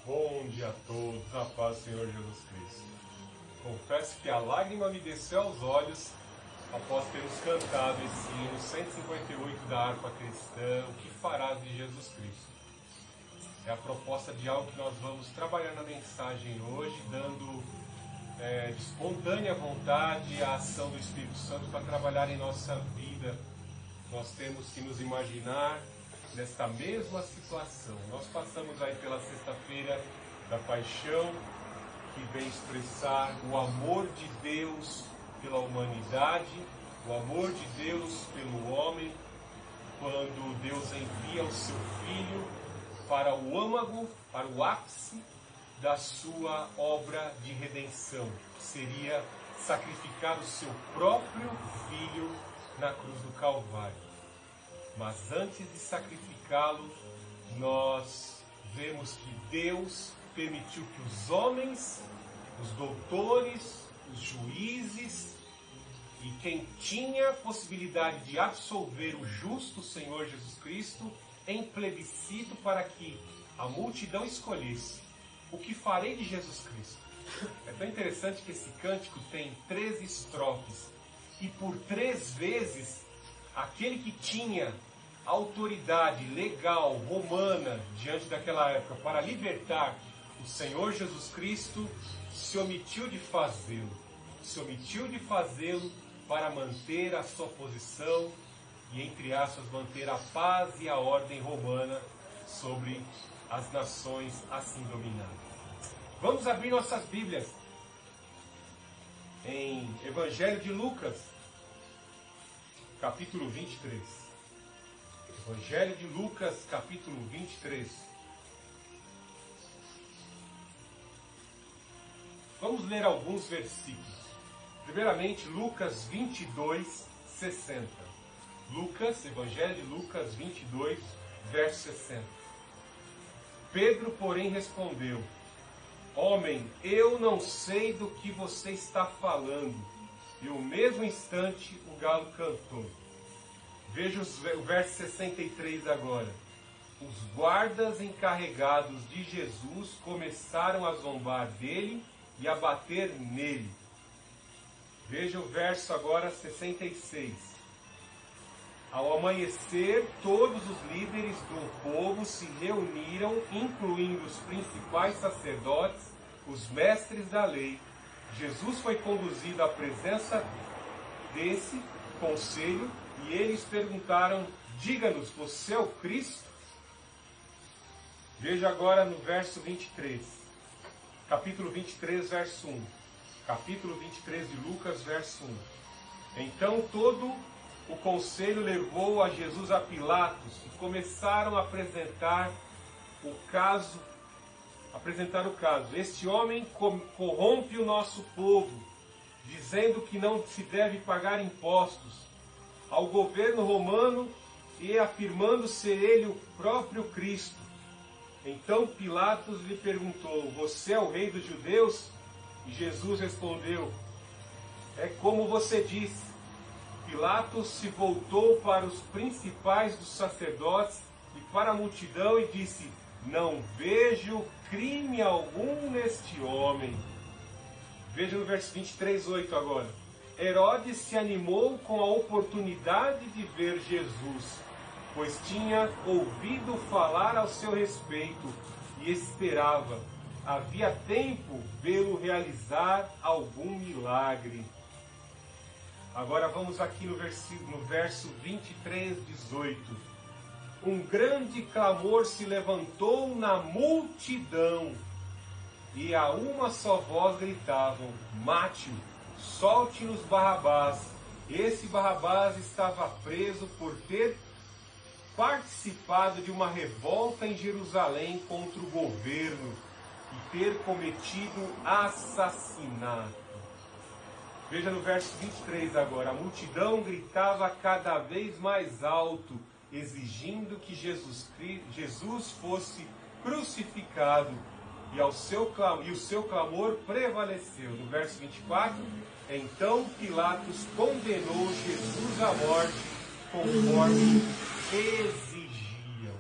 Bom dia a todos, a paz do Senhor Jesus Cristo. Confesso que a lágrima me desceu aos olhos após termos cantado esse hino 158 da harpa cristã, O que farás de Jesus Cristo. É a proposta de algo que nós vamos trabalhar na mensagem hoje, dando de espontânea vontade a ação do Espírito Santo para trabalhar em nossa vida. Nós temos que nos imaginar nesta mesma situação. Nós passamos aí pela sexta-feira da paixão, que vem expressar o amor de Deus pela humanidade, o amor de Deus pelo homem, quando Deus envia o seu Filho para o âmago, para o ápice da sua obra de redenção, que seria sacrificar o seu próprio Filho na cruz do Calvário. Mas antes de sacrificá-lo, nós vemos que Deus permitiu que os homens, os doutores, os juízes e quem tinha possibilidade de absolver o justo Senhor Jesus Cristo em plebiscito para que a multidão escolhesse: o que farei de Jesus Cristo? É tão interessante que esse cântico tem 13 estrofes e por 3 vezes aquele que tinha autoridade legal romana diante daquela época para libertar o Senhor Jesus Cristo se omitiu de fazê-lo. Se omitiu de fazê-lo para manter a sua posição e, entre aspas, manter a paz e a ordem romana sobre as nações assim dominadas. Vamos abrir nossas Bíblias em Evangelho de Lucas, capítulo 23. Evangelho de Lucas, capítulo 23. Vamos ler alguns versículos. Primeiramente, Lucas 22, 60. Lucas, Evangelho de Lucas 22, verso 60. Pedro, porém, respondeu: Homem, eu não sei do que você está falando. E no mesmo instante o galo cantou. Veja o verso 63 agora. Os guardas encarregados de Jesus começaram a zombar dele e a bater nele. Veja o verso agora 66. Ao amanhecer, todos os líderes do povo se reuniram, incluindo os principais sacerdotes, os mestres da lei. Jesus foi conduzido à presença desse conselho e eles perguntaram: diga-nos, você é o Cristo? Veja agora no verso 23. Capítulo 23, verso 1. Capítulo 23 de Lucas, verso 1. Então todo o conselho levou a Jesus a Pilatos e começaram a apresentar o caso. Este homem corrompe o nosso povo, dizendo que não se deve pagar impostos ao governo romano e afirmando ser ele o próprio Cristo. Então Pilatos lhe perguntou: você é o rei dos judeus? E Jesus respondeu: é como você disse. Pilatos se voltou para os principais dos sacerdotes e para a multidão e disse: não vejo crime algum neste homem. Veja no verso 23, 8 agora. Herodes se animou com a oportunidade de ver Jesus, pois tinha ouvido falar ao seu respeito e esperava. Havia tempo vê-lo realizar algum milagre. Agora vamos aqui no verso 23, 18. Um grande clamor se levantou na multidão e a uma só voz gritavam: mate-o! Solte-nos Barrabás. Esse Barrabás estava preso por ter participado de uma revolta em Jerusalém contra o governo e ter cometido assassinato. Veja no verso 23 agora. A multidão gritava cada vez mais alto, exigindo que Jesus fosse crucificado. E o seu clamor prevaleceu. No verso 24, então Pilatos condenou Jesus à morte conforme exigiam.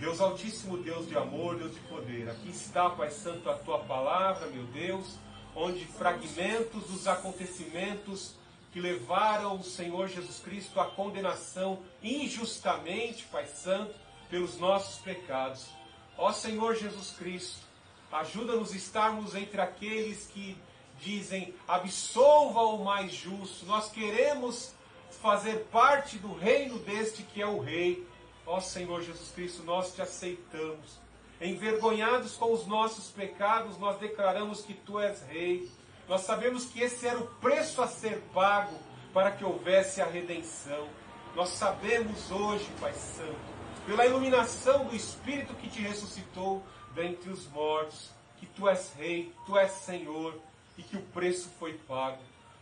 Deus Altíssimo, Deus de amor, Deus de poder, aqui está, Pai Santo, a Tua palavra, meu Deus, onde fragmentos dos acontecimentos que levaram o Senhor Jesus Cristo à condenação injustamente, Pai Santo, pelos nossos pecados. Ó Senhor Jesus Cristo, ajuda-nos a estarmos entre aqueles que dizem, absolva o mais justo. Nós queremos fazer parte do reino deste que é o Rei. Ó Senhor Jesus Cristo, nós te aceitamos. Envergonhados com os nossos pecados, nós declaramos que Tu és Rei. Nós sabemos que esse era o preço a ser pago para que houvesse a redenção. Nós sabemos hoje, Pai Santo, pela iluminação do Espírito que Te ressuscitou dentre os mortos, que Tu és Rei, Tu és Senhor e que o preço foi pago.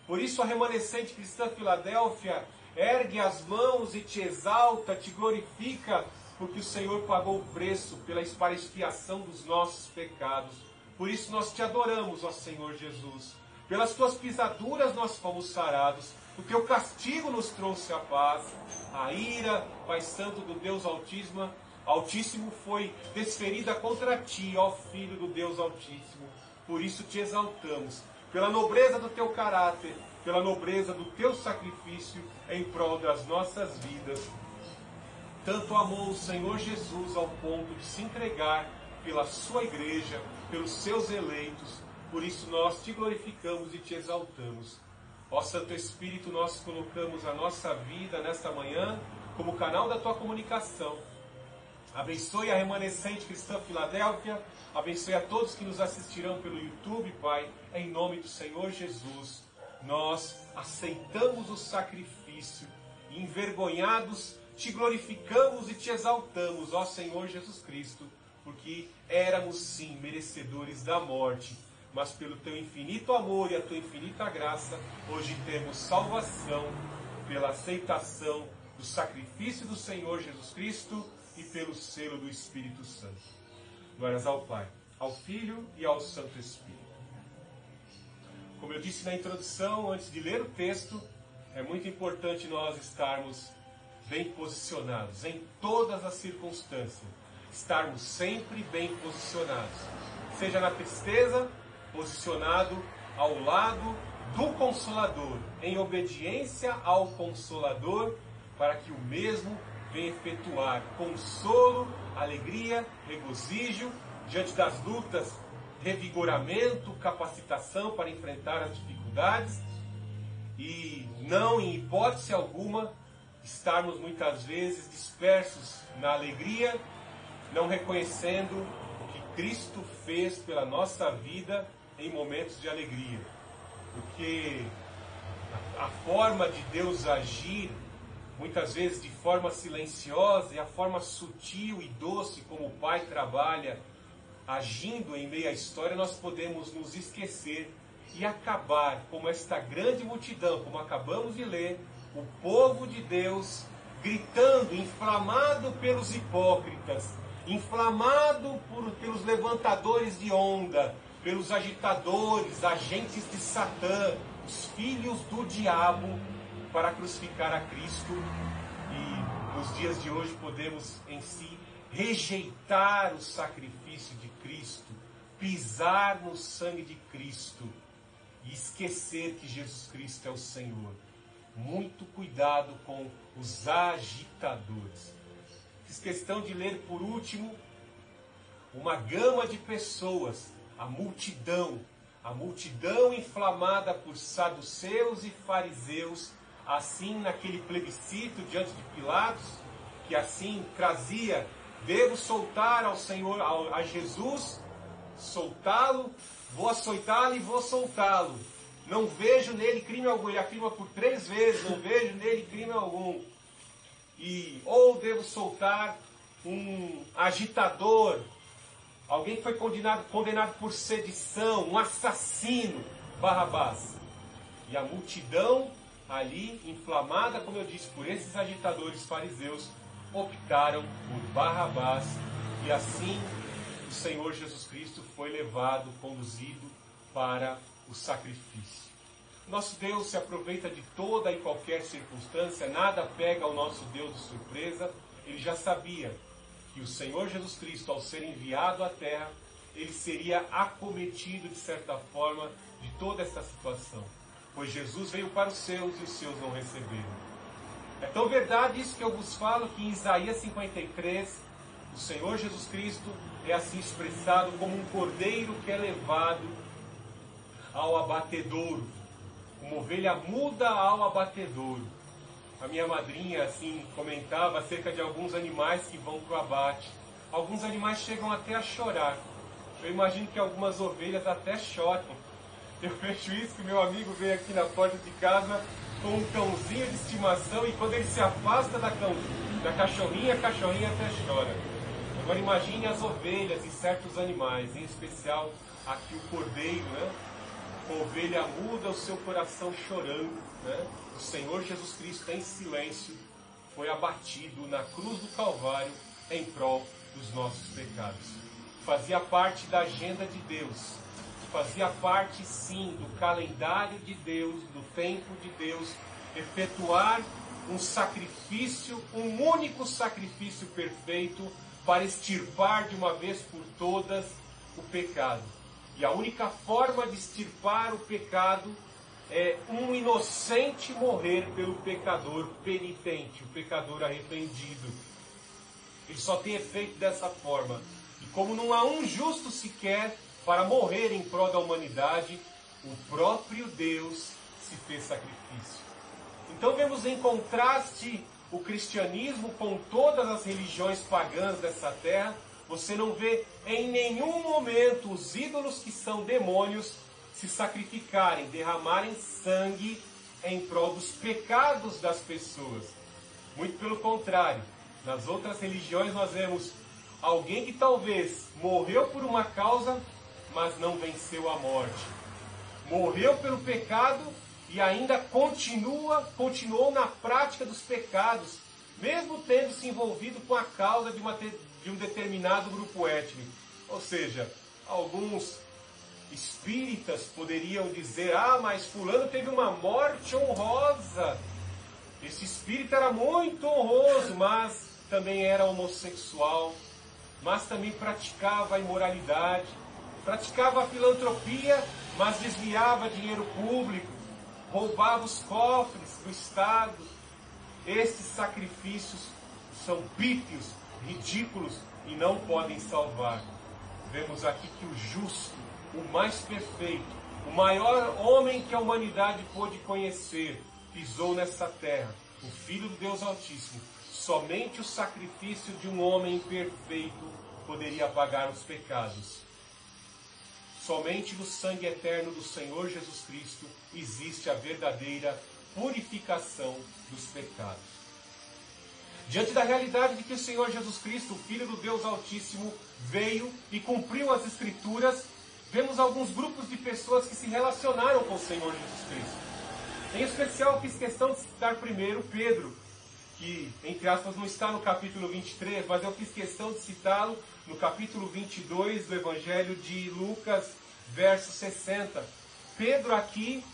Por isso a remanescente cristã Filadélfia ergue as mãos e Te exalta, Te glorifica, porque o Senhor pagou o preço para a expiação dos nossos pecados. Por isso nós Te adoramos, ó Senhor Jesus. Pelas Tuas pisaduras nós fomos sarados. O Teu castigo nos trouxe a paz. A ira, Pai Santo do Deus Altíssimo, foi desferida contra Ti, ó Filho do Deus Altíssimo. Por isso Te exaltamos. Pela nobreza do Teu caráter, pela nobreza do Teu sacrifício em prol das nossas vidas. Tanto amou o Senhor Jesus ao ponto de se entregar pela Sua igreja, pelos Seus eleitos. Por isso nós Te glorificamos e Te exaltamos. Ó Santo Espírito, nós colocamos a nossa vida nesta manhã como canal da Tua comunicação. Abençoe a remanescente cristã Filadélfia. Abençoe a todos que nos assistirão pelo YouTube, Pai. Em nome do Senhor Jesus, nós aceitamos o sacrifício. Envergonhados, Te glorificamos e Te exaltamos, ó Senhor Jesus Cristo, porque éramos sim merecedores da morte, mas pelo Teu infinito amor e a Tua infinita graça, hoje temos salvação pela aceitação do sacrifício do Senhor Jesus Cristo e pelo selo do Espírito Santo. Glórias ao Pai, ao Filho e ao Santo Espírito. Como eu disse na introdução, antes de ler o texto, é muito importante nós estarmos bem posicionados em todas as circunstâncias. Estarmos sempre bem posicionados. Seja na tristeza, posicionado ao lado do Consolador, em obediência ao Consolador, para que o mesmo venha efetuar consolo, alegria, regozijo, diante das lutas, revigoramento, capacitação para enfrentar as dificuldades e não, em hipótese alguma, estarmos muitas vezes dispersos na alegria, não reconhecendo o que Cristo fez pela nossa vida em momentos de alegria. Porque a forma de Deus agir, muitas vezes de forma silenciosa, e a forma sutil e doce como o Pai trabalha, agindo em meio à história, nós podemos nos esquecer e acabar como esta grande multidão, como acabamos de ler, o povo de Deus gritando, inflamado pelos hipócritas, inflamado pelos levantadores de onda, pelos agitadores, agentes de Satã, os filhos do diabo, para crucificar a Cristo. E nos dias de hoje podemos em si rejeitar o sacrifício de Cristo, pisar no sangue de Cristo e esquecer que Jesus Cristo é o Senhor. Muito cuidado com os agitadores. Fiz questão de ler por último uma gama de pessoas, a multidão inflamada por saduceus e fariseus, assim naquele plebiscito diante de Pilatos, que assim trazia: devo soltar ao Senhor, a Jesus, soltá-lo, vou açoitá-lo e vou soltá-lo. Não vejo nele crime algum. Ele afirma por 3 vezes: não vejo nele crime algum. Ou devo soltar um agitador, alguém que foi condenado por sedição, um assassino, Barrabás. E a multidão ali, inflamada, como eu disse, por esses agitadores fariseus, optaram por Barrabás. E assim o Senhor Jesus Cristo foi levado, conduzido para o sacrifício. Nosso Deus se aproveita de toda e qualquer circunstância, nada pega o nosso Deus de surpresa. Ele já sabia que o Senhor Jesus Cristo, ao ser enviado à terra, ele seria acometido, de certa forma, de toda essa situação. Pois Jesus veio para os seus e os seus não receberam. É tão verdade isso que eu vos falo, que em Isaías 53, o Senhor Jesus Cristo é assim expressado como um cordeiro que é levado ao abatedouro, uma ovelha muda ao abatedouro. A minha madrinha assim comentava acerca de alguns animais que vão para o abate. Alguns animais chegam até a chorar. Eu imagino que algumas ovelhas até choram. Eu vejo isso, que meu amigo veio aqui na porta de casa com um cãozinho de estimação e quando ele se afasta da cachorrinha, a cachorrinha até chora. Agora imagine as ovelhas e certos animais, em especial aqui o cordeiro, né? A ovelha muda, o seu coração chorando, né? O Senhor Jesus Cristo em silêncio foi abatido na cruz do Calvário em prol dos nossos pecados. Fazia parte da agenda de Deus, fazia parte sim do calendário de Deus, do tempo de Deus, efetuar um sacrifício, um único sacrifício perfeito para extirpar de uma vez por todas o pecado. E a única forma de extirpar o pecado é um inocente morrer pelo pecador penitente, o pecador arrependido. Ele só tem efeito dessa forma. E como não há um justo sequer para morrer em prol da humanidade, o próprio Deus se fez sacrifício. Então vemos em contraste o cristianismo com todas as religiões pagãs dessa terra. Você não vê em nenhum momento os ídolos que são demônios se sacrificarem, derramarem sangue em prol dos pecados das pessoas. Muito pelo contrário, nas outras religiões nós vemos alguém que talvez morreu por uma causa, mas não venceu a morte. Morreu pelo pecado e ainda continuou na prática dos pecados, mesmo tendo se envolvido com a causa de um determinado grupo étnico. Ou seja, alguns espíritas poderiam dizer: mas fulano teve uma morte honrosa. Esse espírito era muito honroso, mas também era homossexual, mas também praticava a imoralidade, praticava a filantropia, mas desviava dinheiro público, roubava os cofres do Estado. Esses sacrifícios são pífios, ridículos e não podem salvar. Vemos aqui que o justo, o mais perfeito, o maior homem que a humanidade pôde conhecer, pisou nessa terra, o Filho do Deus Altíssimo. Somente o sacrifício de um homem perfeito poderia apagar os pecados. Somente no sangue eterno do Senhor Jesus Cristo existe a verdadeira purificação dos pecados. Diante da realidade de que o Senhor Jesus Cristo, o Filho do Deus Altíssimo, veio e cumpriu as Escrituras, vemos alguns grupos de pessoas que se relacionaram com o Senhor Jesus Cristo. Em especial, eu fiz questão de citar primeiro Pedro, que, entre aspas, não está no capítulo 23, mas eu fiz questão de citá-lo no capítulo 22 do Evangelho de Lucas, verso 60. Pedro aqui,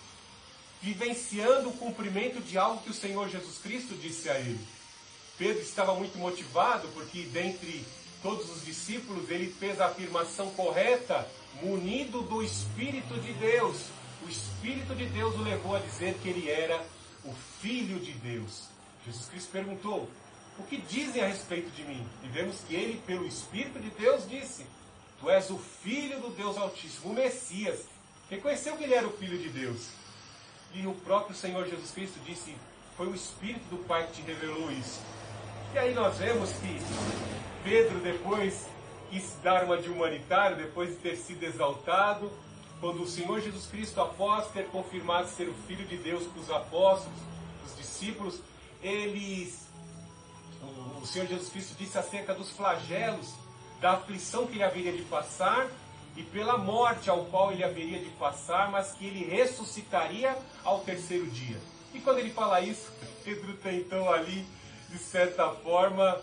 vivenciando o cumprimento de algo que o Senhor Jesus Cristo disse a ele. Pedro estava muito motivado, porque dentre todos os discípulos ele fez a afirmação correta, munido do Espírito de Deus. O Espírito de Deus o levou a dizer que ele era o Filho de Deus. Jesus Cristo perguntou: o que dizem a respeito de mim? E vemos que ele, pelo Espírito de Deus, disse: tu és o Filho do Deus Altíssimo, o Messias. Reconheceu que ele era o Filho de Deus. E o próprio Senhor Jesus Cristo disse: foi o Espírito do Pai que te revelou isso. E aí nós vemos que Pedro depois quis dar uma de humanitário, depois de ter sido exaltado, quando o Senhor Jesus Cristo, após ter confirmado ser o Filho de Deus para os apóstolos, para os discípulos, o Senhor Jesus Cristo disse acerca dos flagelos, da aflição que ele haveria de passar e pela morte ao qual ele haveria de passar, mas que ele ressuscitaria ao terceiro dia. E quando ele fala isso, Pedro tentou ali, de certa forma,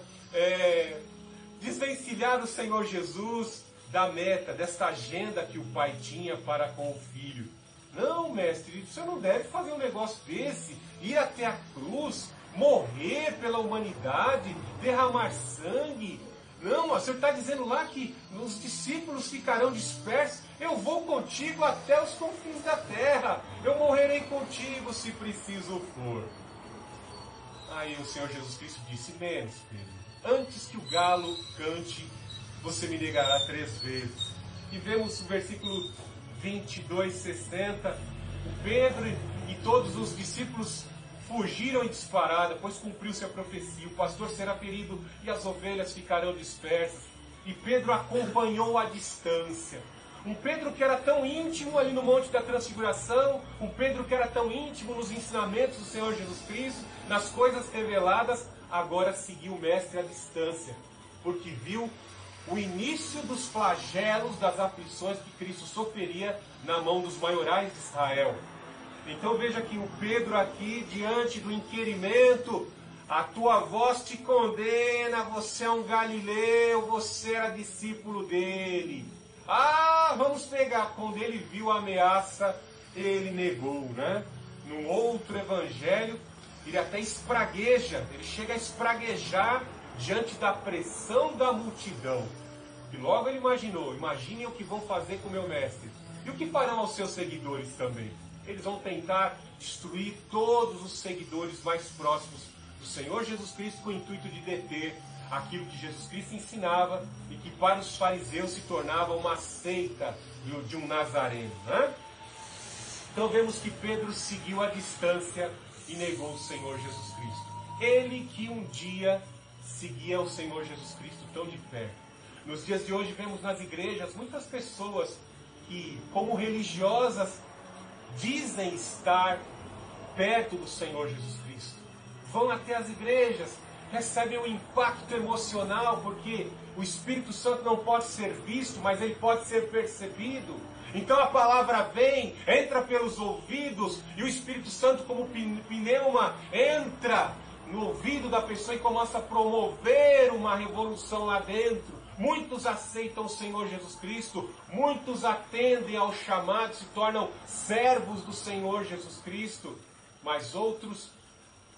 desvencilhar o Senhor Jesus da meta, desta agenda que o Pai tinha para com o Filho. Não, mestre, o senhor não deve fazer um negócio desse, ir até a cruz, morrer pela humanidade, derramar sangue. Não, o Senhor está dizendo lá que os discípulos ficarão dispersos. Eu vou contigo até os confins da terra. Eu morrerei contigo se preciso for. Aí o Senhor Jesus Cristo disse: menos, Pedro. Antes que o galo cante, você me negará 3 vezes. E vemos o versículo 22, 60. O Pedro e todos os discípulos fugiram em disparada, pois cumpriu-se a profecia. O pastor será ferido e as ovelhas ficarão dispersas. E Pedro acompanhou à distância. Um Pedro que era tão íntimo ali no Monte da Transfiguração, um Pedro que era tão íntimo nos ensinamentos do Senhor Jesus Cristo, nas coisas reveladas, agora seguiu o Mestre à distância, porque viu o início dos flagelos, das aflições que Cristo sofreria na mão dos maiorais de Israel. Então veja que o Pedro aqui, diante do inquirimento, a tua voz te condena, você é um galileu, você era discípulo dele. Ah, vamos pegar, quando ele viu a ameaça, ele negou, né? No outro evangelho, ele até espragueja, ele chega a espraguejar diante da pressão da multidão. E logo ele imaginou: imaginem o que vão fazer com o meu mestre. E o que farão aos seus seguidores também? Eles vão tentar destruir todos os seguidores mais próximos do Senhor Jesus Cristo, com o intuito de deter aquilo que Jesus Cristo ensinava e que para os fariseus se tornava uma seita de um nazareno, né? Então vemos que Pedro seguiu a distância e negou o Senhor Jesus Cristo. Ele que um dia seguia o Senhor Jesus Cristo tão de perto. Nos dias de hoje vemos nas igrejas muitas pessoas que, como religiosas, dizem estar perto do Senhor Jesus Cristo. Vão até as igrejas, recebem um impacto emocional, porque o Espírito Santo não pode ser visto, mas ele pode ser percebido. Então a palavra vem, entra pelos ouvidos, e o Espírito Santo, como pneuma, entra no ouvido da pessoa e começa a promover uma revolução lá dentro. Muitos aceitam o Senhor Jesus Cristo, muitos atendem ao chamado, se tornam servos do Senhor Jesus Cristo, mas outros,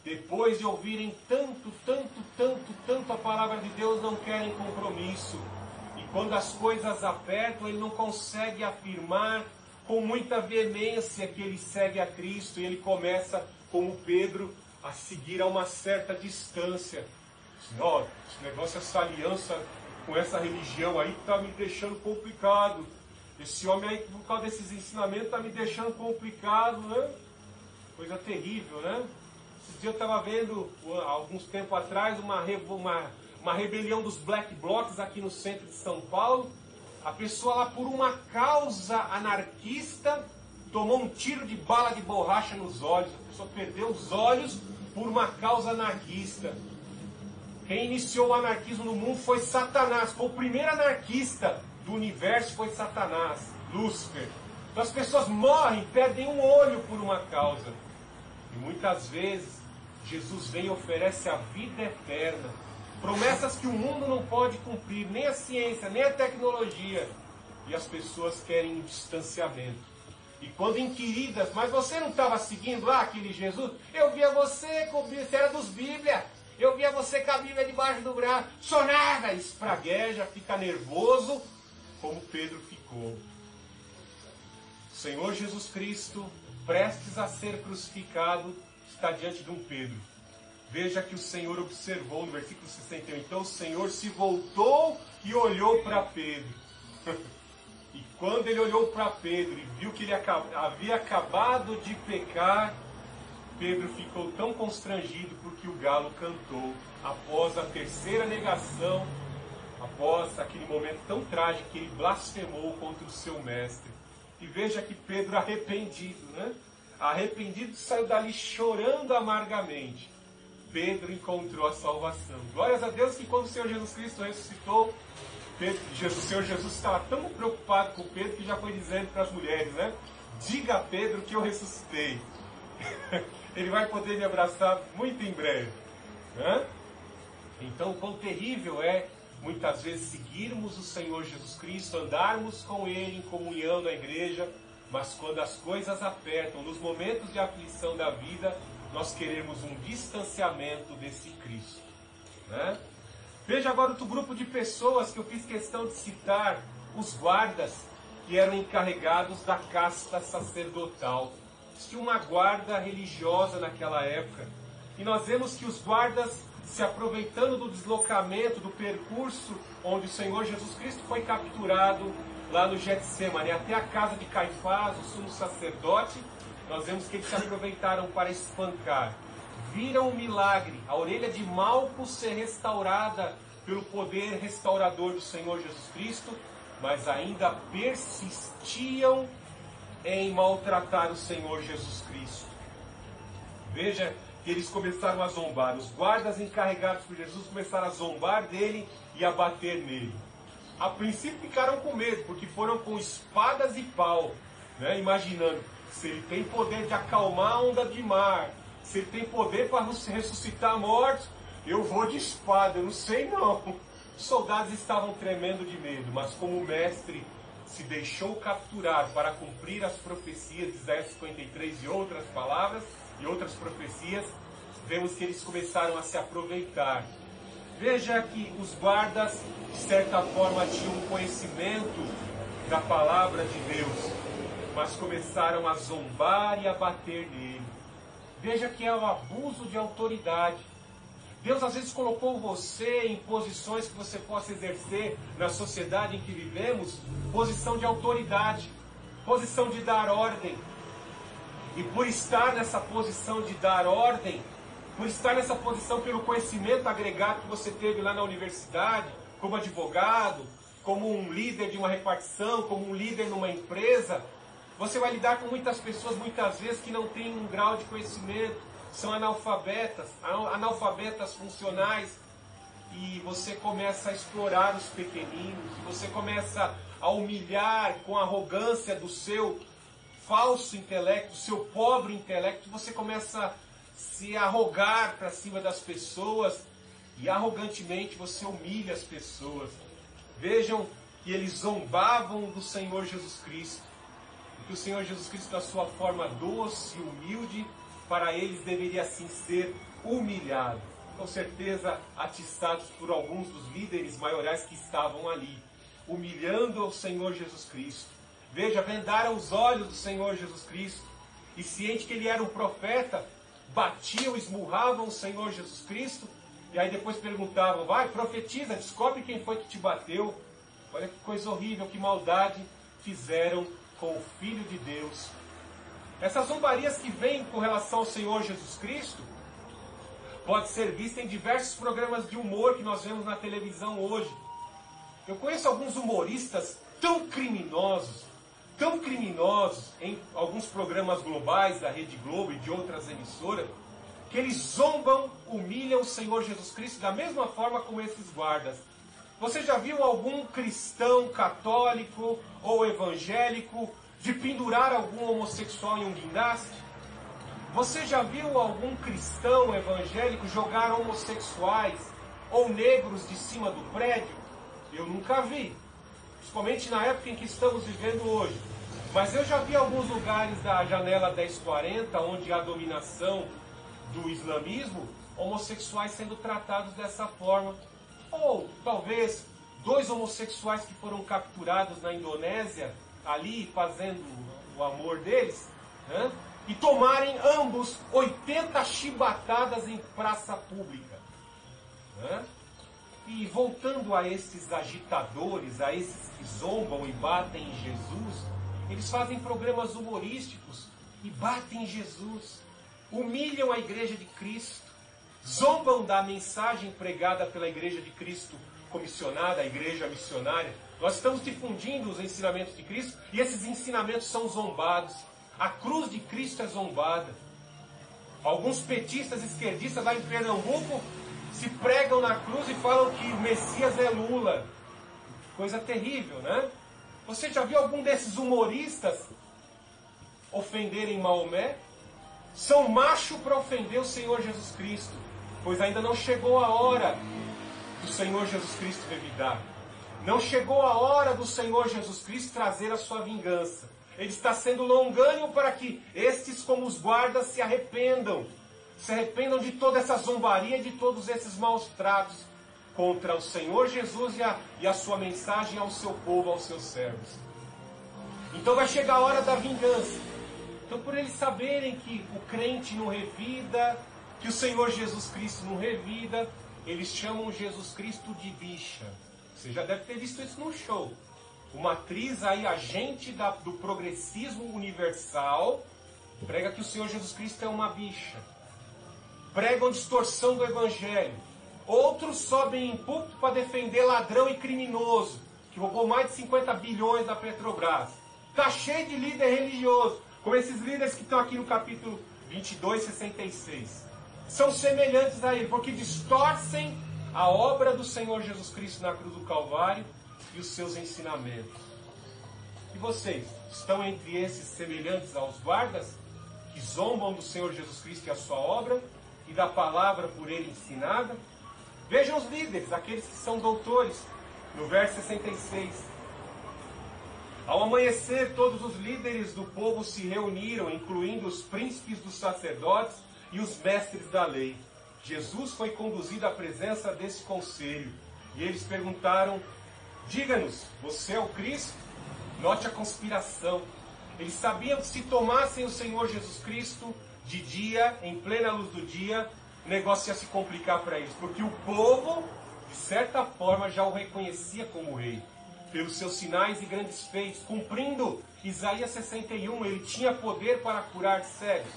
depois de ouvirem tanto a palavra de Deus, não querem compromisso. E quando as coisas apertam, ele não consegue afirmar com muita veemência que ele segue a Cristo, e ele começa, como Pedro, a seguir a uma certa distância. Senhor, esse negócio, essa aliança com essa religião aí está me deixando complicado. Esse homem aí, por causa desses ensinamentos, está me deixando complicado, né? Coisa terrível, né? Esse dia eu estava vendo, alguns tempos atrás, uma rebelião dos Black Blocs aqui no centro de São Paulo. A pessoa lá, por uma causa anarquista, tomou um tiro de bala de borracha nos olhos. A pessoa perdeu os olhos por uma causa anarquista. Quem iniciou o anarquismo no mundo foi Satanás. Foi o primeiro anarquista do universo, foi Satanás, Lúcifer. Então as pessoas morrem, perdem um olho por uma causa. E muitas vezes Jesus vem e oferece a vida eterna. Promessas que o mundo não pode cumprir, nem a ciência, nem a tecnologia. E as pessoas querem um distanciamento. E quando inquiridas: mas você não estava seguindo lá aquele Jesus? Eu via você, você era dos Bíblia. Eu via você com a Bíblia debaixo do braço. Sou nada! Espragueja, fica nervoso, como Pedro ficou. O Senhor Jesus Cristo, prestes a ser crucificado, está diante de um Pedro. Veja que o Senhor observou no versículo 61. Então o Senhor se voltou e olhou para Pedro. E quando ele olhou para Pedro e viu que ele havia acabado de pecar, Pedro ficou tão constrangido porque o galo cantou após a terceira negação, após aquele momento tão trágico que ele blasfemou contra o seu mestre. E veja que Pedro, arrependido, né? Arrependido, saiu dali chorando amargamente. Pedro encontrou a salvação. Glórias a Deus que quando o Senhor Jesus Cristo ressuscitou, o Senhor Jesus estava tão preocupado com Pedro que já foi dizendo para as mulheres, né? Diga a Pedro que eu ressuscitei. Ele vai poder me abraçar muito em breve, né? Então, quão terrível é muitas vezes seguirmos o Senhor Jesus Cristo, andarmos com Ele em comunhão na igreja, mas quando as coisas apertam, nos momentos de aflição da vida, nós queremos um distanciamento desse Cristo, né? Veja agora outro grupo de pessoas que eu fiz questão de citar, os guardas, que eram encarregados da casta sacerdotal. Tinha uma guarda religiosa naquela época. E nós vemos que os guardas, se aproveitando do deslocamento, do percurso onde o Senhor Jesus Cristo foi capturado, lá no Getsemane, até a casa de Caifás, o sumo sacerdote, nós vemos que eles se aproveitaram para espancar. Viram o milagre, a orelha de Malco ser restaurada pelo poder restaurador do Senhor Jesus Cristo, mas ainda persistiam em maltratar o Senhor Jesus Cristo. Veja que eles começaram a zombar. Os guardas encarregados por Jesus começaram a zombar dele e a bater nele. A princípio ficaram com medo, porque foram com espadas e pau, né? Imaginando, se ele tem poder de acalmar a onda de mar, se ele tem poder para ressuscitar mortos, eu vou de espada, eu não sei não. Os soldados estavam tremendo de medo, mas como o mestre se deixou capturar para cumprir as profecias de Isaías 53 e outras palavras e outras profecias, vemos que eles começaram a se aproveitar. Veja que os guardas, de certa forma, tinham conhecimento da palavra de Deus, mas começaram a zombar e a bater nele. Veja que é um abuso de autoridade. Deus às vezes colocou você em posições que você possa exercer na sociedade em que vivemos, posição de autoridade, posição de dar ordem. E por estar nessa posição de dar ordem, por estar nessa posição pelo conhecimento agregado que você teve lá na universidade, como advogado, como um líder de uma repartição, como um líder numa empresa, você vai lidar com muitas pessoas, muitas vezes, que não têm um grau de conhecimento, são analfabetas funcionais, e você começa a explorar os pequeninos, você começa a humilhar com a arrogância do seu falso intelecto, do seu pobre intelecto, você começa a se arrogar para cima das pessoas, e arrogantemente você humilha as pessoas. Vejam que eles zombavam do Senhor Jesus Cristo, e que o Senhor Jesus Cristo, na sua forma doce e humilde, para eles deveria assim ser humilhado, com certeza atiçados por alguns dos líderes maiorais que estavam ali, humilhando o Senhor Jesus Cristo. Veja, vendaram os olhos do Senhor Jesus Cristo, e ciente que ele era um profeta, batiam, esmurravam o Senhor Jesus Cristo, e aí depois perguntavam, vai, profetiza, descobre quem foi que te bateu. Olha que coisa horrível, que maldade fizeram com o Filho de Deus. Essas zombarias que vêm com relação ao Senhor Jesus Cristo pode ser vista em diversos programas de humor que nós vemos na televisão hoje. Eu conheço alguns humoristas tão criminosos em alguns programas globais da Rede Globo e de outras emissoras, que eles zombam, humilham o Senhor Jesus Cristo da mesma forma como esses guardas. Você já viu algum cristão católico ou evangélico de pendurar algum homossexual em um guindaste? Você já viu algum cristão evangélico jogar homossexuais ou negros de cima do prédio? Eu nunca vi, principalmente na época em que estamos vivendo hoje. Mas eu já vi alguns lugares da janela 1040, onde há dominação do islamismo, homossexuais sendo tratados dessa forma. Ou talvez 2 homossexuais que foram capturados na Indonésia, ali fazendo o amor deles, né? E tomarem ambos 80 chibatadas em praça pública, né? E voltando a esses agitadores, a esses que zombam e batem em Jesus, eles fazem programas humorísticos e batem em Jesus, humilham a Igreja de Cristo, zombam da mensagem pregada pela Igreja de Cristo comissionada, a Igreja missionária. Nós estamos difundindo os ensinamentos de Cristo e esses ensinamentos são zombados. A cruz de Cristo é zombada. Alguns petistas esquerdistas lá em Pernambuco se pregam na cruz e falam que o Messias é Lula. Coisa terrível, né? Você já viu algum desses humoristas ofenderem Maomé? São macho para ofender o Senhor Jesus Cristo, pois ainda não chegou a hora do Senhor Jesus Cristo revidar. Não chegou a hora do Senhor Jesus Cristo trazer a sua vingança. Ele está sendo longânimo para que estes, como os guardas, se arrependam de toda essa zombaria e de todos esses maus tratos. contra o Senhor Jesus e a sua mensagem ao seu povo, aos seus servos. Então vai chegar a hora da vingança. Então, por eles saberem que o crente não revida, que o Senhor Jesus Cristo não revida, eles chamam Jesus Cristo de bicha. Você já deve ter visto isso num show. Uma atriz aí, agente do progressismo universal, prega que o Senhor Jesus Cristo é uma bicha. Pregam distorção do Evangelho. Outros sobem em púlpito para defender ladrão e criminoso, que roubou mais de 50 bilhões da Petrobras. Está cheio de líder religioso, como esses líderes que estão aqui no capítulo 22, 66. São semelhantes a ele, porque distorcem a obra do Senhor Jesus Cristo na cruz do Calvário e os seus ensinamentos. E vocês, estão entre esses semelhantes aos guardas, que zombam do Senhor Jesus Cristo e a sua obra, e da palavra por ele ensinada? Vejam os líderes, aqueles que são doutores, no verso 66. Ao amanhecer, todos os líderes do povo se reuniram, incluindo os príncipes dos sacerdotes e os mestres da lei. Jesus foi conduzido à presença desse conselho, e eles perguntaram: diga-nos, você é o Cristo? Note a conspiração. Eles sabiam que se tomassem o Senhor Jesus Cristo de dia, em plena luz do dia, o negócio ia se complicar para eles, porque o povo, de certa forma, já o reconhecia como rei, pelos seus sinais e grandes feitos, cumprindo Isaías 61, ele tinha poder para curar cegos,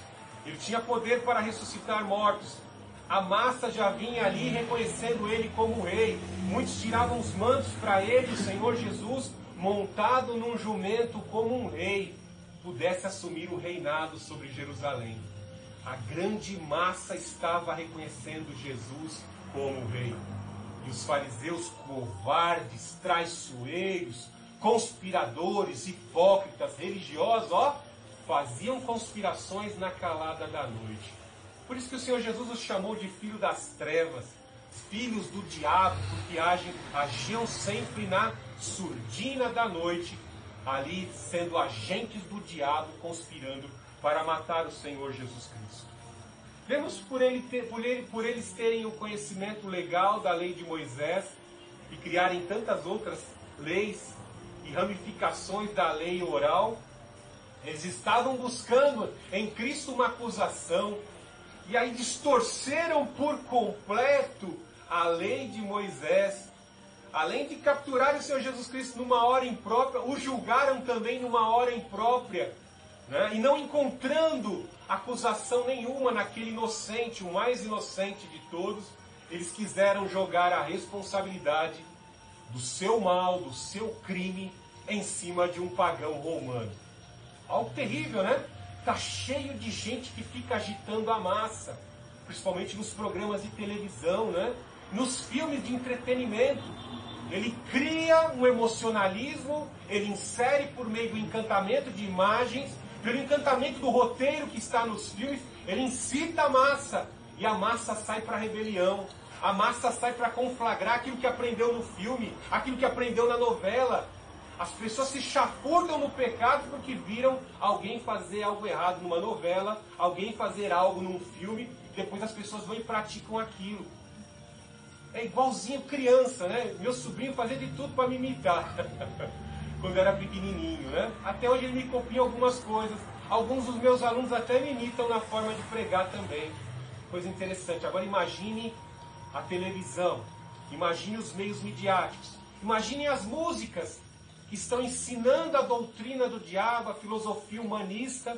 ele tinha poder para ressuscitar mortos. A massa já vinha ali reconhecendo ele como rei. Muitos tiravam os mantos para ele, o Senhor Jesus, montado num jumento como um rei, pudesse assumir o reinado sobre Jerusalém. A grande massa estava reconhecendo Jesus como rei. E os fariseus covardes, traiçoeiros, conspiradores, hipócritas, religiosos, faziam conspirações na calada da noite. Por isso que o Senhor Jesus os chamou de filho das trevas, filhos do diabo, porque agiam sempre na surdina da noite, ali sendo agentes do diabo, conspirando para matar o Senhor Jesus Cristo. Vemos por eles terem o conhecimento legal da lei de Moisés e criarem tantas outras leis e ramificações da lei oral. Eles estavam buscando em Cristo uma acusação, e aí distorceram por completo a lei de Moisés. Além de capturar o Senhor Jesus Cristo numa hora imprópria, o julgaram também numa hora imprópria, né? E não encontrando acusação nenhuma naquele inocente, o mais inocente de todos, eles quiseram jogar a responsabilidade do seu mal, do seu crime, em cima de um pagão romano. Algo terrível, né? Está cheio de gente que fica agitando a massa, principalmente nos programas de televisão, né? Nos filmes de entretenimento. Ele cria um emocionalismo, ele insere por meio do encantamento de imagens, pelo encantamento do roteiro que está nos filmes, ele incita a massa, e a massa sai para a rebelião. A massa sai para conflagrar aquilo que aprendeu no filme, aquilo que aprendeu na novela. As pessoas se chafurdam no pecado porque viram alguém fazer algo errado numa novela, alguém fazer algo num filme, depois as pessoas vão e praticam aquilo. É igualzinho criança, né? Meu sobrinho fazia de tudo para me imitar, quando eu era pequenininho, né? Até hoje ele me copia algumas coisas. Alguns dos meus alunos até me imitam na forma de pregar também. Coisa interessante. Agora imagine a televisão, imagine os meios midiáticos, imagine as músicas que estão ensinando a doutrina do diabo, a filosofia humanista,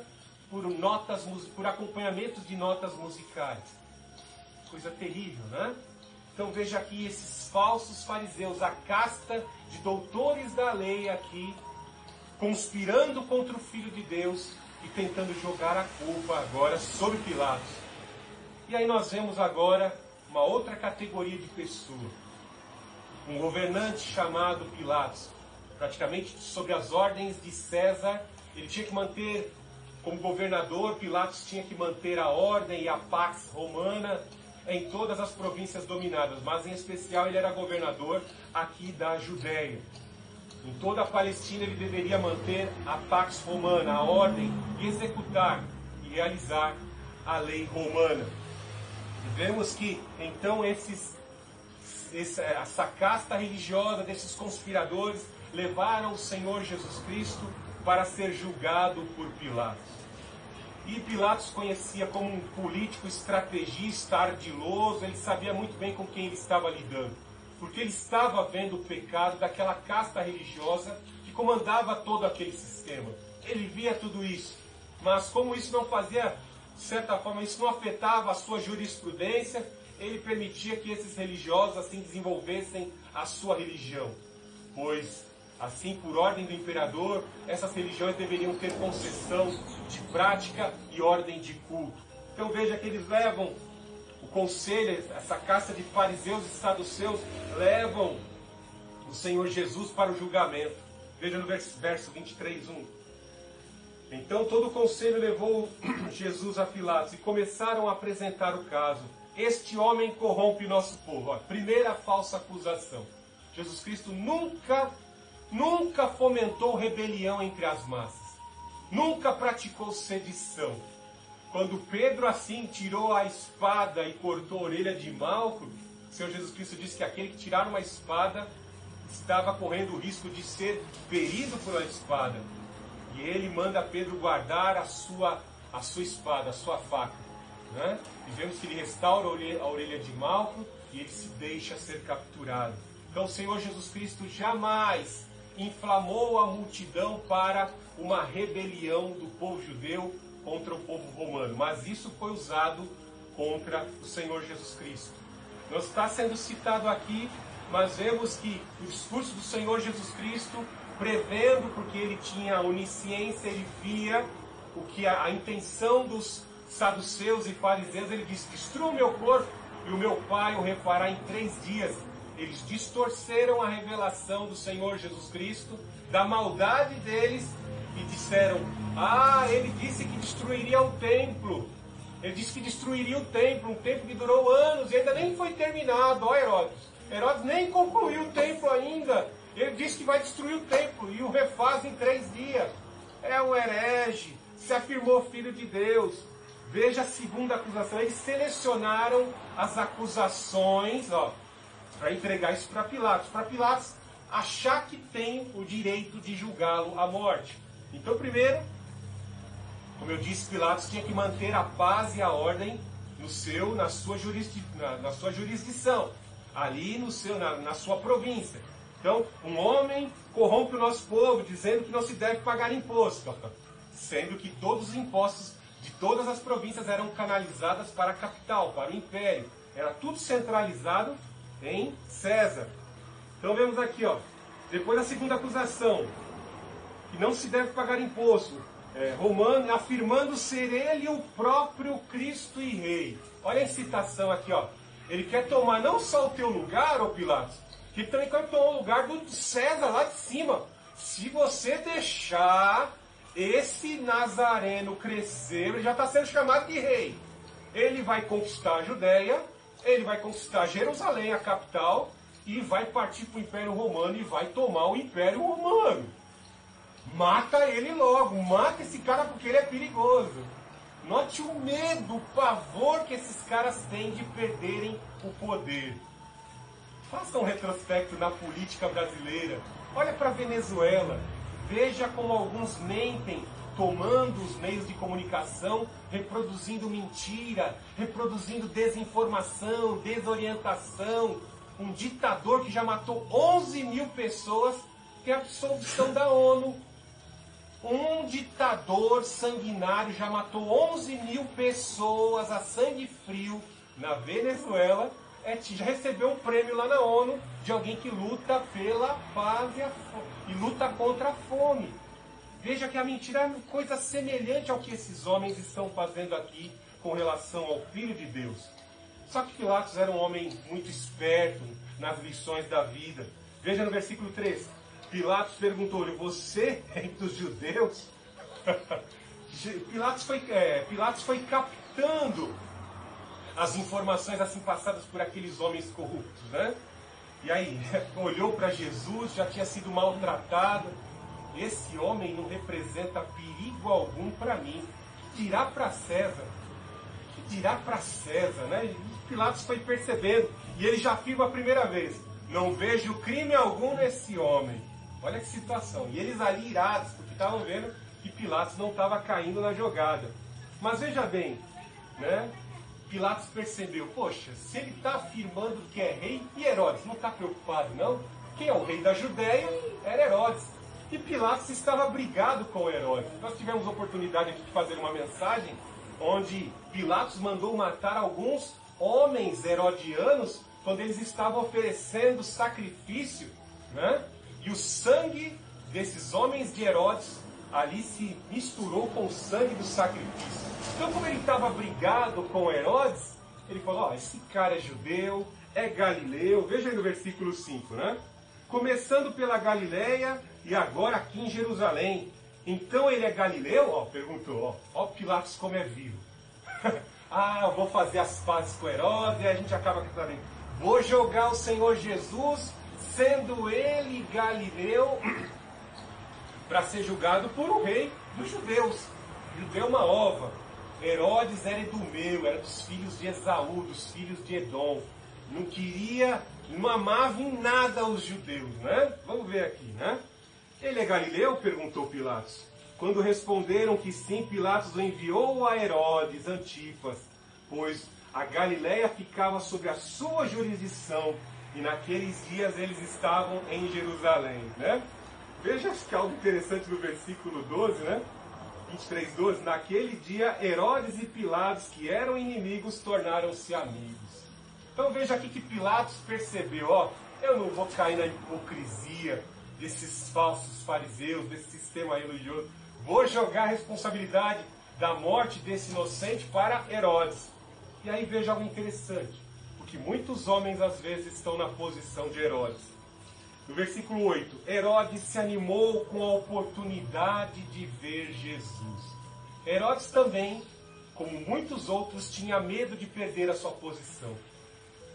por acompanhamentos de notas musicais. Coisa terrível, né? Então veja aqui esses falsos fariseus, a casta de doutores da lei aqui, conspirando contra o Filho de Deus e tentando jogar a culpa agora sobre Pilatos. E aí nós vemos agora uma outra categoria de pessoa. Um governante chamado Pilatos, praticamente sob as ordens de César, ele tinha que manter, como governador, Pilatos tinha que manter a ordem e a pax romana em todas as províncias dominadas, mas em especial ele era governador aqui da Judéia. Em toda a Palestina ele deveria manter a pax romana, a ordem, e executar e realizar a lei romana. E vemos que então esses essa casta religiosa desses conspiradores levaram o Senhor Jesus Cristo para ser julgado por Pilatos. E Pilatos conhecia como um político estrategista, ardiloso, ele sabia muito bem com quem ele estava lidando, porque ele estava vendo o pecado daquela casta religiosa que comandava todo aquele sistema. Ele via tudo isso, mas como isso não fazia, de certa forma, isso não afetava a sua jurisprudência, ele permitia que esses religiosos assim desenvolvessem a sua religião, pois assim, por ordem do imperador, essas religiões deveriam ter concessão de prática e ordem de culto. Então veja que eles levam o conselho, essa casta de fariseus e saduceus, levam o Senhor Jesus para o julgamento. Veja no verso 23:1. Então todo o conselho levou Jesus a Pilatos e começaram a apresentar o caso. Este homem corrompe nosso povo. Ó, primeira falsa acusação. Jesus Cristo nunca fomentou rebelião entre as massas. Nunca praticou sedição. Quando Pedro assim tirou a espada e cortou a orelha de Malco, o Senhor Jesus Cristo disse que aquele que tirar uma espada estava correndo o risco de ser ferido por uma espada. E ele manda Pedro guardar a sua espada, a sua faca. Né? E vemos que ele restaura a orelha de Malco e ele se deixa ser capturado. Então o Senhor Jesus Cristo jamais inflamou a multidão para uma rebelião do povo judeu contra o povo romano, mas isso foi usado contra o Senhor Jesus Cristo. Não está sendo citado aqui, mas vemos que o discurso do Senhor Jesus Cristo, prevendo, porque ele tinha onisciência, ele via o que a intenção dos saduceus e fariseus, ele disse: destrua o meu corpo e o meu Pai o refará em 3 dias. Eles distorceram a revelação do Senhor Jesus Cristo, da maldade deles, e disseram: ele disse que destruiria o templo. Ele disse que destruiria o templo, um templo que durou anos e ainda nem foi terminado. Ó Herodes. Herodes nem concluiu o templo ainda. Ele disse que vai destruir o templo e o refaz em 3 dias. É um herege, se afirmou filho de Deus. Veja a segunda acusação. Eles selecionaram as acusações, para entregar isso para Pilatos achar que tem o direito de julgá-lo à morte. Então, primeiro, como eu disse, Pilatos tinha que manter a paz e a ordem na sua jurisdição, ali na sua província. Então, um homem corrompe o nosso povo, dizendo que não se deve pagar imposto, sendo que todos os impostos de todas as províncias eram canalizadas para a capital, para o império. Era tudo centralizado em César. Então vemos aqui, depois da segunda acusação, que não se deve pagar imposto, romano, afirmando ser ele o próprio Cristo e Rei. Olha a citação aqui, ele quer tomar não só o teu lugar, Pilatos, que ele também quer tomar o lugar do César lá de cima. Se você deixar esse Nazareno crescer, ele já está sendo chamado de rei. Ele vai conquistar a Judéia, ele vai conquistar Jerusalém, a capital, e vai partir para o Império Romano e vai tomar o Império Romano. Mata ele logo, mata esse cara porque ele é perigoso. Note o medo, o pavor que esses caras têm de perderem o poder. Faça um retrospecto na política brasileira. Olha para a Venezuela. Veja como alguns mentem, tomando os meios de comunicação, reproduzindo mentira, reproduzindo desinformação, desorientação. Um ditador que já matou 11 mil pessoas, tem a absolvição da ONU. Um ditador sanguinário já matou 11 mil pessoas a sangue frio na Venezuela. Já recebeu um prêmio lá na ONU de alguém que luta pela paz e luta contra a fome. Veja que a mentira é coisa semelhante ao que esses homens estão fazendo aqui com relação ao Filho de Deus. Só que Pilatos era um homem muito esperto nas lições da vida. Veja no versículo 3. Pilatos perguntou-lhe: você é dos judeus? Pilatos foi captando as informações assim passadas por aqueles homens corruptos, né? E aí, olhou para Jesus, já tinha sido maltratado. Esse homem não representa perigo algum para mim. Que dirá para César? dirá para César, né? E Pilatos foi percebendo, e ele já afirma a primeira vez: não vejo crime algum nesse homem. Olha que situação. E eles ali irados, porque estavam vendo que Pilatos não estava caindo na jogada. Mas veja bem, né? Pilatos percebeu, poxa, se ele está afirmando que é rei, e Herodes não está preocupado não? Quem é o rei da Judéia era Herodes. E Pilatos estava brigado com Herodes. Nós tivemos a oportunidade aqui de fazer uma mensagem onde Pilatos mandou matar alguns homens herodianos quando eles estavam oferecendo sacrifício, né? E o sangue desses homens de Herodes ali se misturou com o sangue do sacrifício. Então, como ele estava brigado com Herodes, ele falou, ó, esse cara é judeu, é galileu. Veja aí no versículo 5, né? Começando pela Galileia e agora aqui em Jerusalém. Então ele é galileu? Ó, perguntou, ó Pilatos como é vivo. Ah, eu vou fazer as pazes com Herodes e a gente acaba sabendo. Vou jogar o Senhor Jesus, sendo ele galileu, para ser julgado por um rei dos judeus. Judeu uma ova. Herodes era Edumeu, era dos filhos de Esaú, dos filhos de Edom. Não queria, não amava em nada os judeus, né? Vamos ver aqui, né? Ele é galileu? Perguntou Pilatos. Quando responderam que sim, Pilatos o enviou a Herodes Antipas, pois a Galileia ficava sob a sua jurisdição, e naqueles dias eles estavam em Jerusalém, né? Veja que algo interessante no versículo 12, né? 23, 12. Naquele dia, Herodes e Pilatos, que eram inimigos, tornaram-se amigos. Então veja aqui que Pilatos percebeu, ó, eu não vou cair na hipocrisia desses falsos fariseus, desse sistema religioso. Vou jogar a responsabilidade da morte desse inocente para Herodes. E aí veja algo interessante, porque muitos homens às vezes estão na posição de Herodes. No versículo 8, Herodes se animou com a oportunidade de ver Jesus. Herodes também, como muitos outros, tinha medo de perder a sua posição.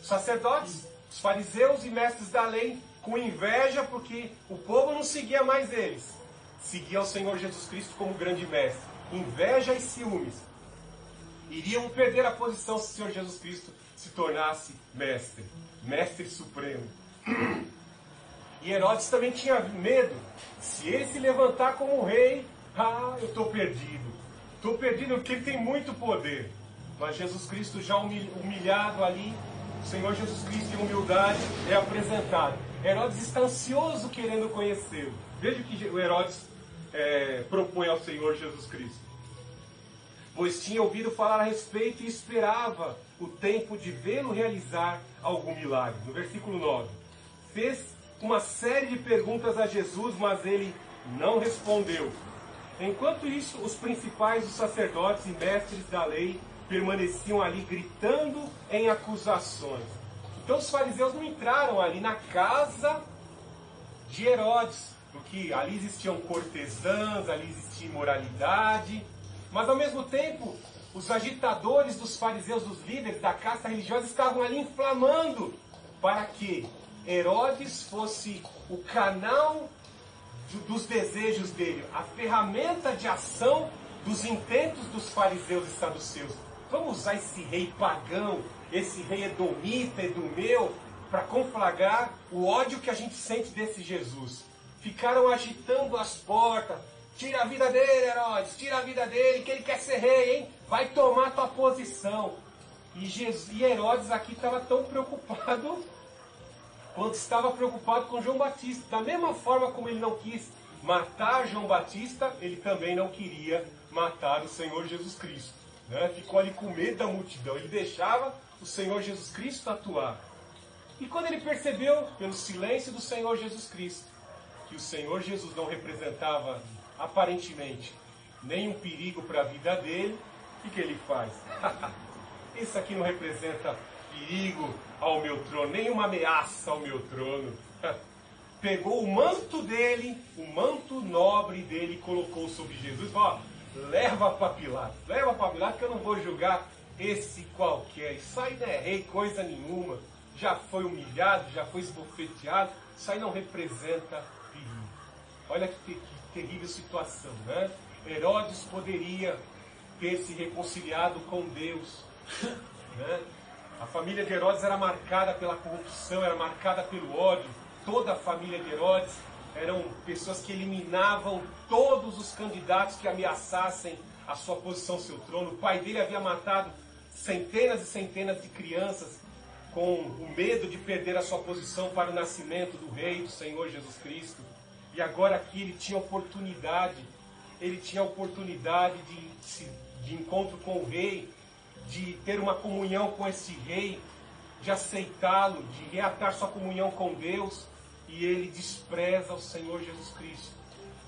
Os sacerdotes, os fariseus e mestres da lei, com inveja porque o povo não seguia mais eles. Seguia o Senhor Jesus Cristo como grande mestre. Inveja e ciúmes. Iriam perder a posição se o Senhor Jesus Cristo se tornasse mestre. Mestre supremo. E Herodes também tinha medo. Se ele se levantar como rei, eu estou perdido. Estou perdido porque ele tem muito poder. Mas Jesus Cristo já humilhado ali, o Senhor Jesus Cristo em humildade é apresentado. Herodes está ansioso querendo conhecê-lo. Veja o que o Herodes propõe ao Senhor Jesus Cristo. Pois tinha ouvido falar a respeito e esperava o tempo de vê-lo realizar algum milagre. No versículo 9. Fez uma série de perguntas a Jesus, mas ele não respondeu. Enquanto isso, os principais, os sacerdotes e mestres da lei permaneciam ali gritando em acusações. Então os fariseus não entraram ali na casa de Herodes, porque ali existiam cortesãs, ali existia imoralidade, mas ao mesmo tempo os agitadores dos fariseus, os líderes da casta religiosa, estavam ali inflamando para que Herodes fosse o canal dos desejos dele, a ferramenta de ação dos intentos dos fariseus e saduceus. Vamos usar esse rei pagão, esse rei edomita, edumeu, para conflagrar o ódio que a gente sente desse Jesus. Ficaram agitando as portas. Tira a vida dele, Herodes, tira a vida dele, que ele quer ser rei, hein? Vai tomar tua posição. E Herodes aqui estava tão preocupado quanto estava preocupado com João Batista. Da mesma forma como ele não quis matar João Batista, ele também não queria matar o Senhor Jesus Cristo. Né? Ficou ali com medo da multidão. Ele deixava o Senhor Jesus Cristo atuar. E quando ele percebeu, pelo silêncio do Senhor Jesus Cristo, que o Senhor Jesus não representava, aparentemente, nenhum perigo para a vida dele, o que ele faz? Isso aqui não representa perigo ao meu trono, nenhuma ameaça ao meu trono. Pegou o manto dele, o manto nobre dele, e colocou sobre Jesus. Ó, leva para Pilatos, que eu não vou julgar esse qualquer. Isso aí não é rei, coisa nenhuma. Já foi humilhado, já foi esbofeteado. Isso aí não representa perigo. Olha que terrível situação, né? Herodes poderia ter se reconciliado com Deus, Né? A família de Herodes era marcada pela corrupção, era marcada pelo ódio. Toda a família de Herodes eram pessoas que eliminavam todos os candidatos que ameaçassem a sua posição, seu trono. O pai dele havia matado centenas e centenas de crianças com o medo de perder a sua posição para o nascimento do Rei, do Senhor Jesus Cristo. E agora aqui ele tinha oportunidade de encontro com o Rei, de ter uma comunhão com esse Rei, de aceitá-lo, de reatar sua comunhão com Deus, e ele despreza o Senhor Jesus Cristo.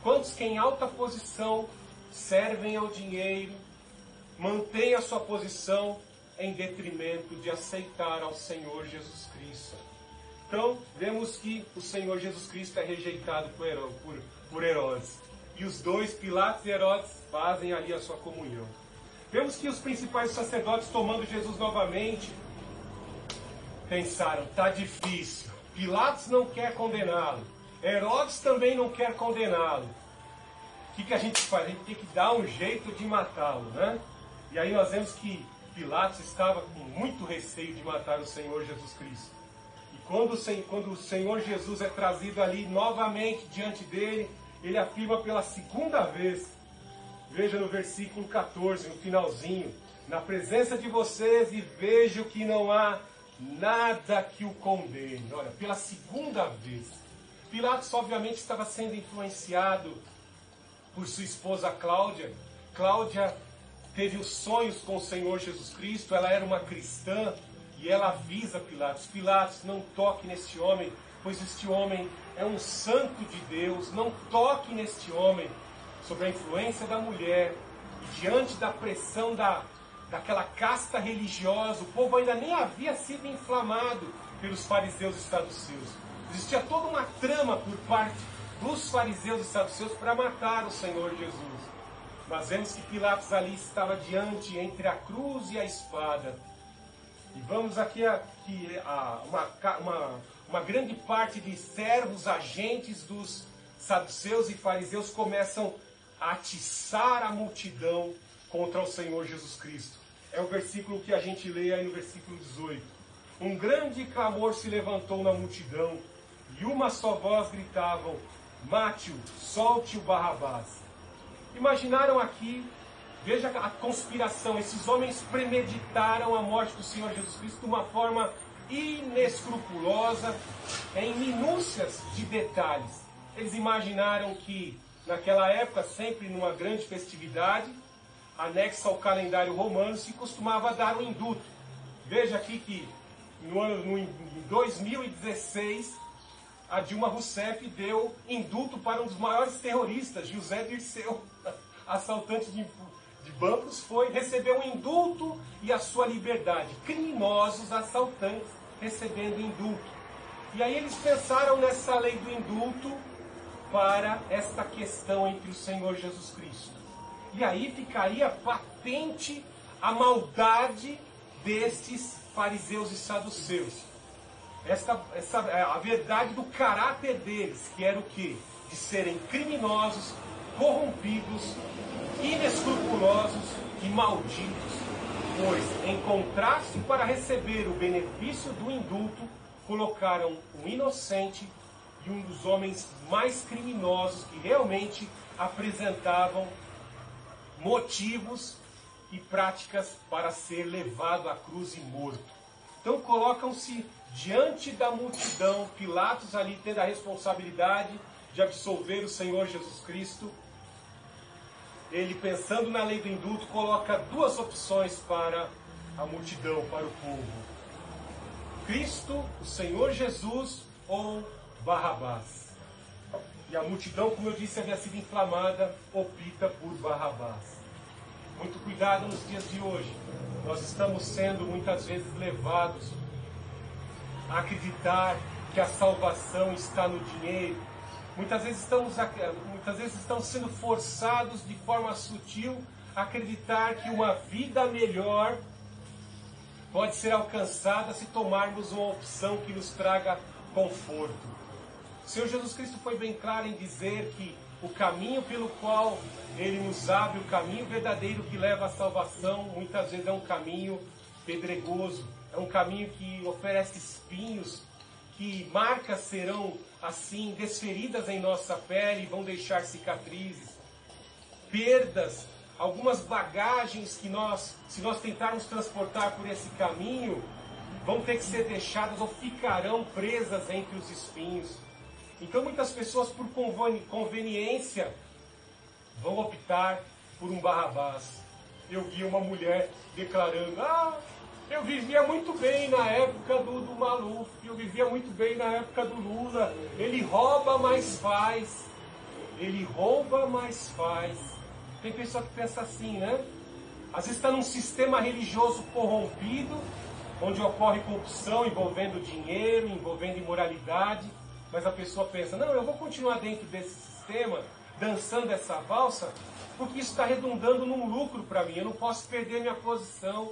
Quantos que em alta posição servem ao dinheiro, mantêm a sua posição em detrimento de aceitar ao Senhor Jesus Cristo. Então, vemos que o Senhor Jesus Cristo é rejeitado por Herodes. E os dois, Pilatos e Herodes, fazem ali a sua comunhão. Vemos que os principais sacerdotes, tomando Jesus novamente, pensaram, está difícil. Pilatos não quer condená-lo. Herodes também não quer condená-lo. O que a gente faz? A gente tem que dar um jeito de matá-lo, né? E aí nós vemos que Pilatos estava com muito receio de matar o Senhor Jesus Cristo. E quando o Senhor Jesus é trazido ali novamente diante dele, ele afirma pela segunda vez, veja no versículo 14, no finalzinho, na presença de vocês e vejo que não há nada que o condene. Olha, pela segunda vez. Pilatos obviamente estava sendo influenciado por sua esposa Cláudia. Cláudia teve os sonhos com o Senhor Jesus Cristo, ela era uma cristã, e ela avisa Pilatos, Pilatos, não toque neste homem, pois este homem é um santo de Deus, não toque neste homem. Sobre a influência da mulher, e diante da pressão daquela casta religiosa, o povo ainda nem havia sido inflamado pelos fariseus e saduceus. Existia toda uma trama por parte dos fariseus e saduceus para matar o Senhor Jesus. Mas vemos que Pilatos ali estava diante entre a cruz e a espada. E vamos aqui uma grande parte de servos, agentes dos saduceus e fariseus começam a atiçar a multidão contra o Senhor Jesus Cristo. É o versículo que a gente lê aí no versículo 18. Um grande clamor se levantou na multidão, e uma só voz gritavam, mate-o, solte o Barrabás. Imaginaram aqui, veja a conspiração, esses homens premeditaram a morte do Senhor Jesus Cristo de uma forma inescrupulosa, em minúcias de detalhes. Eles imaginaram que, naquela época, sempre numa grande festividade, anexa ao calendário romano, se costumava dar o indulto. Veja aqui que em 2016, a Dilma Rousseff deu indulto para um dos maiores terroristas, José Dirceu, assaltante de bancos, recebeu um indulto e a sua liberdade. Criminosos assaltantes recebendo indulto. E aí eles pensaram nessa lei do indulto para esta questão entre o Senhor Jesus Cristo. E aí ficaria patente a destes fariseus e saduceus. A verdade do caráter deles, que era o quê? De serem criminosos, corrompidos, inescrupulosos e malditos. Pois, em contraste para receber o benefício do indulto, colocaram um inocente e um dos homens mais criminosos que realmente apresentavam motivos e práticas para ser levado à cruz e morto. Então colocam-se diante da multidão, Pilatos ali tendo a responsabilidade de absolver o Senhor Jesus Cristo. Ele, pensando na lei do indulto, coloca duas opções para a multidão, para o povo. Cristo, o Senhor Jesus ou Barrabás. E a multidão, como eu disse, havia sido inflamada, opta por Barrabás. Muito cuidado nos dias de hoje. Nós estamos sendo muitas vezes levados a acreditar que a salvação está no dinheiro. Muitas vezes estamos sendo forçados de forma sutil a acreditar que uma vida melhor pode ser alcançada se tomarmos uma opção que nos traga conforto. O Senhor Jesus Cristo foi bem claro em dizer que o caminho pelo qual Ele nos abre, o caminho verdadeiro que leva à salvação, muitas vezes é um caminho pedregoso, é um caminho que oferece espinhos, que marcas serão assim desferidas em nossa pele e vão deixar cicatrizes, perdas, algumas bagagens que se nós tentarmos transportar por esse caminho, vão ter que ser deixadas ou ficarão presas entre os espinhos. Então muitas pessoas, por conveniência, vão optar por um Barrabás. Eu vi uma mulher declarando: eu vivia muito bem na época do Maluf, eu vivia muito bem na época do Lula. Ele rouba, mas faz. Ele rouba, mas faz. Tem pessoa que pensa assim, né? Às vezes está num sistema religioso corrompido, onde ocorre corrupção envolvendo dinheiro, envolvendo imoralidade, mas a pessoa pensa: não, eu vou continuar dentro desse sistema, dançando essa valsa, porque isso está redundando num lucro para mim, eu não posso perder minha posição.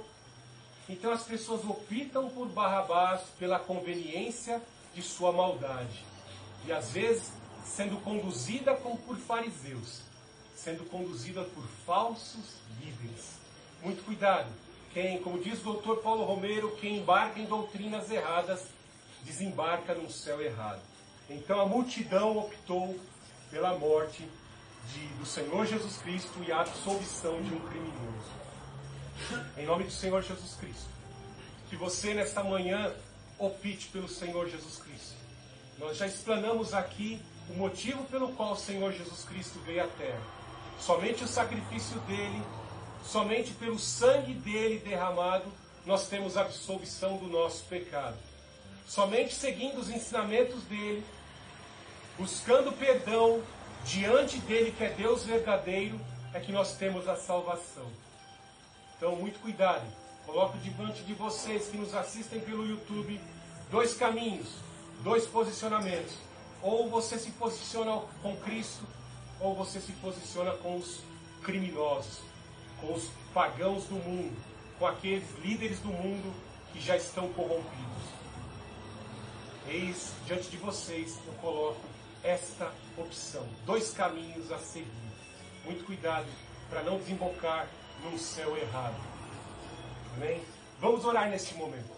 Então as pessoas optam por Barrabás pela conveniência de sua maldade. E às vezes sendo conduzida como por fariseus, sendo conduzida por falsos líderes. Muito cuidado. Como diz o doutor Paulo Romero, quem embarca em doutrinas erradas, desembarca num céu errado. Então a multidão optou pela morte do Senhor Jesus Cristo e a absolvição de um criminoso. Em nome do Senhor Jesus Cristo, que você nesta manhã opte pelo Senhor Jesus Cristo. Nós já explanamos aqui o motivo pelo qual o Senhor Jesus Cristo veio à terra. Somente o sacrifício dele, somente pelo sangue dele derramado, nós temos a absolvição do nosso pecado. Somente seguindo os ensinamentos dele, buscando perdão diante dele, que é Deus verdadeiro, é que nós temos a salvação. Então, muito cuidado. Coloco diante de vocês que nos assistem pelo YouTube 2 caminhos, 2 posicionamentos. Ou você se posiciona com Cristo, ou você se posiciona com os criminosos, com os pagãos do mundo, com aqueles líderes do mundo que já estão corrompidos. Eis, diante de vocês, eu coloco esta opção. 2 caminhos a seguir. Muito cuidado para não desembocar num céu errado. Amém? Vamos orar neste momento.